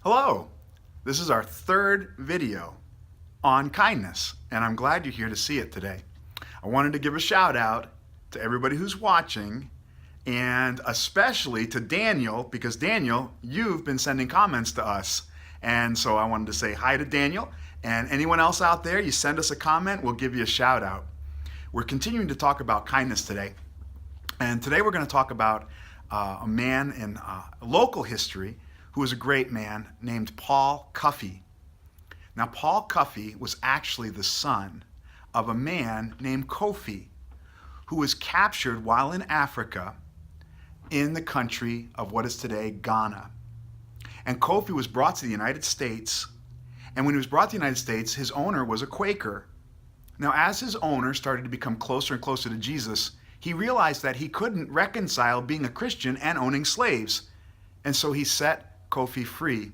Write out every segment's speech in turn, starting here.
Hello, this is our third video on kindness, and I'm glad you're here to see it today. I wanted to give a shout out to everybody who's watching, and especially to Daniel, because Daniel, you've been sending comments to us. And so I wanted to say hi to Daniel, and anyone else out there, you send us a comment, we'll give you a shout out. We're continuing to talk about kindness today, and today we're going to talk about a man in local history who was a great man named Paul Cuffee. Now, Paul Cuffee was actually the son of a man named Kofi, who was captured while in Africa in the country of what is today Ghana. And Kofi was brought to the United States, and when he was brought to the United States, his owner was a Quaker. Now, as his owner started to become closer and closer to Jesus, he realized that he couldn't reconcile being a Christian and owning slaves. And so he set Kofi free.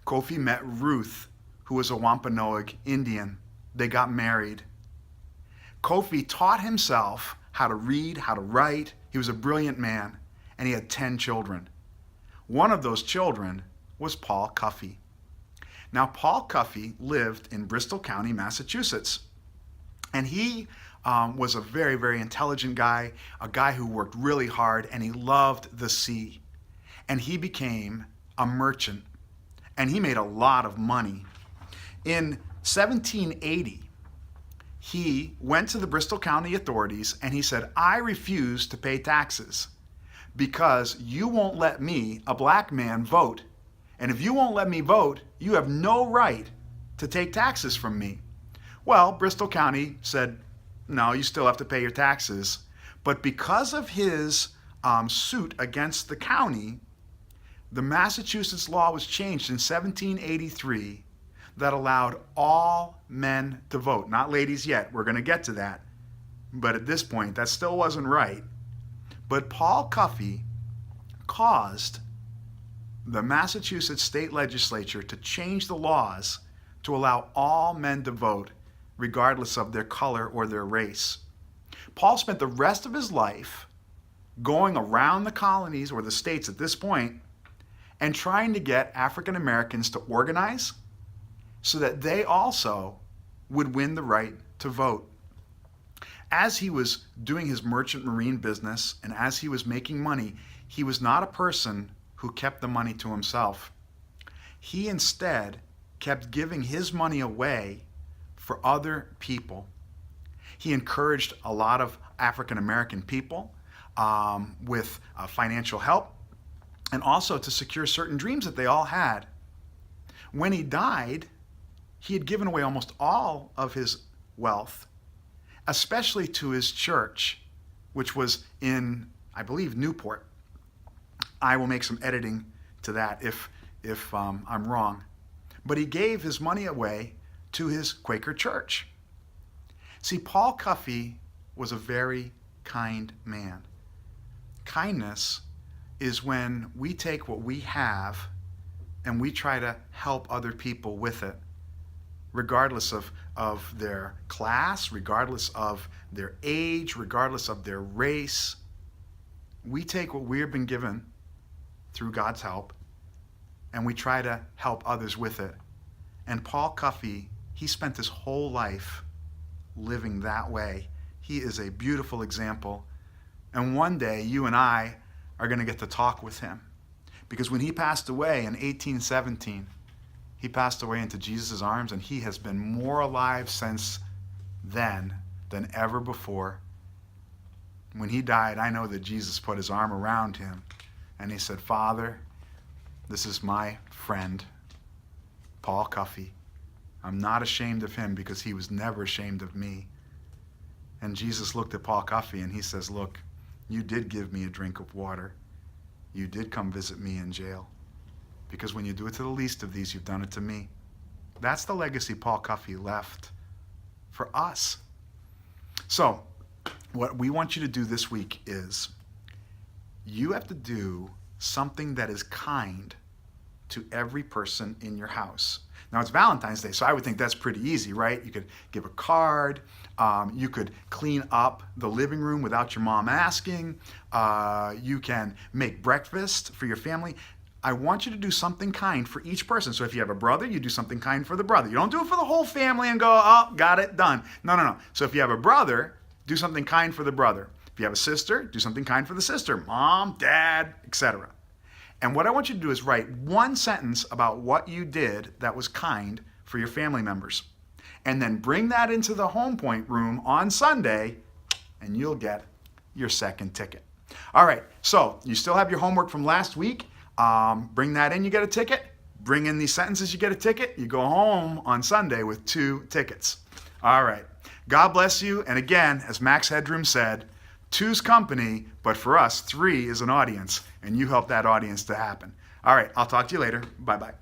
Kofi met Ruth, who was a Wampanoag Indian. They got married. Kofi taught himself how to read, how to write. He was a brilliant man, and he had 10 children. One of those children was Paul Cuffee. Now, Paul Cuffee lived in Bristol County, Massachusetts, and he was a very, very intelligent guy, a guy who worked really hard, and he loved the sea. And he became a merchant, and he made a lot of money. In 1780, he went to the Bristol County authorities and he said, "I refuse to pay taxes because you won't let me, a black man, vote. And if you won't let me vote, you have no right to take taxes from me." Well, Bristol County said, "No, you still have to pay your taxes." But because of his suit against the county, the Massachusetts law was changed in 1783 that allowed all men to vote. Not ladies yet, we're going to get to that. But at this point, that still wasn't right. But Paul Cuffee caused the Massachusetts state legislature to change the laws to allow all men to vote, regardless of their color or their race. Paul spent the rest of his life going around the colonies, or the states at this point, and trying to get African Americans to organize so that they also would win the right to vote. As he was doing his merchant marine business and as he was making money, he was not a person who kept the money to himself. He instead kept giving his money away for other people. He encouraged a lot of African American people with financial help, and also to secure certain dreams that they all had. When he died, he had given away almost all of his wealth, especially to his church, which was in, I believe, Newport. I will make some editing to that if I'm wrong. But he gave his money away to his Quaker church. See, Paul Cuffee was a very kind man. Kindness is when we take what we have and we try to help other people with it, regardless of their class, regardless of their age, regardless of their race. We take what we have been given through God's help and we try to help others with it. And Paul Cuffee, he spent his whole life living that way. He is a beautiful example. And one day you and I are going to get to talk with him. Because when he passed away in 1817, he passed away into Jesus' arms, and he has been more alive since then than ever before. When he died, I know that Jesus put his arm around him, and he said, "Father, this is my friend, Paul Cuffee. I'm not ashamed of him because he was never ashamed of me." And Jesus looked at Paul Cuffee and he says, "Look, you did give me a drink of water. You did come visit me in jail. Because when you do it to the least of these, you've done it to me." That's the legacy Paul Cuffee left for us. So, what we want you to do this week is you have to do something that is kind to every person in your house. Now, it's Valentine's Day, so I would think that's pretty easy, right? You could give a card. You could clean up the living room without your mom asking. You can make breakfast for your family. I want you to do something kind for each person. So if you have a brother, you do something kind for the brother. You don't do it for the whole family and go, oh, got it, done. No, no, no. So if you have a brother, do something kind for the brother. If you have a sister, do something kind for the sister. Mom, dad, etc. And what I want you to do is write one sentence about what you did that was kind for your family members. And then bring that into the home point room on Sunday, and you'll get your second ticket. All right, so you still have your homework from last week. Bring that in, you get a ticket. Bring in these sentences, you get a ticket. You go home on Sunday with 2 tickets. All right, God bless you. And again, as Max Headroom said, 2's company, but for us, 3 is an audience, and you help that audience to happen. All right, I'll talk to you later. Bye-bye.